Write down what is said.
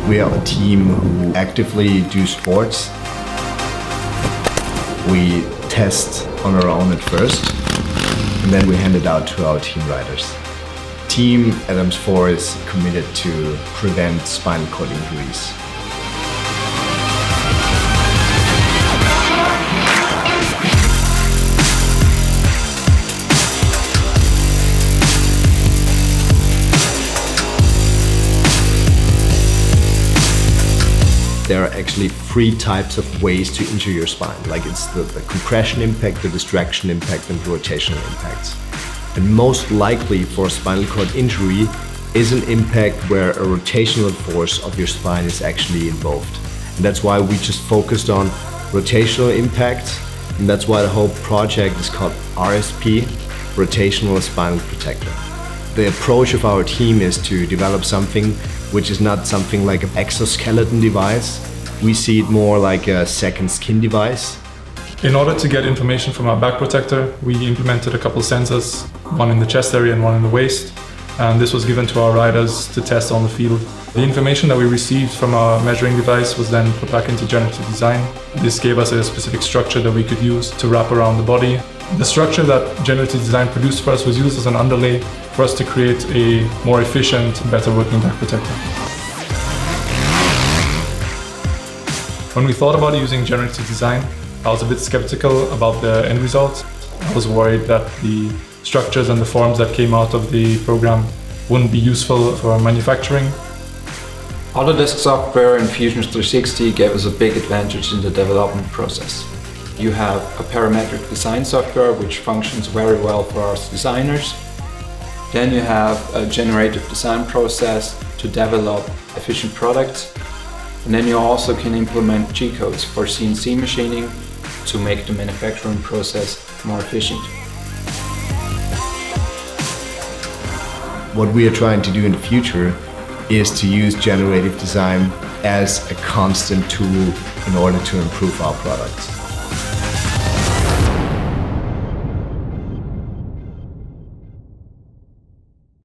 We are a team who actively do sports. We test on our own at first, and then we hand it out to our team riders. Team Adams 4 is committed to prevent spinal cord injuries. There are actually 3 types of ways to injure your spine. Like it's the compression impact, the distraction impact, and the rotational impacts. And most likely for a spinal cord injury is an impact where a rotational force of your spine is actually involved. And that's why we just focused on rotational impact, and that's why the whole project is called RSP, Rotational Spinal Protector. The approach of our team is to develop something which is not something like an exoskeleton device. We see it more like a second skin device. In order to get information from our back protector, we implemented a couple sensors, one in the chest area and one in the waist. And this was given to our riders to test on the field. The information that we received from our measuring device was then put back into Generative Design. This gave us a specific structure that we could use to wrap around the body. The structure that Generative Design produced for us was used as an underlay for us to create a more efficient, better working back protector. When we thought about using Generative Design, I was a bit skeptical about the end result. I was worried that the structures and the forms that came out of the program wouldn't be useful for manufacturing. Autodesk software and Fusion 360 gave us a big advantage in the development process. You have a parametric design software which functions very well for us designers. Then you have a generative design process to develop efficient products. And then you also can implement G-codes for CNC machining to make the manufacturing process more efficient. What we are trying to do in the future is to use generative design as a constant tool in order to improve our products.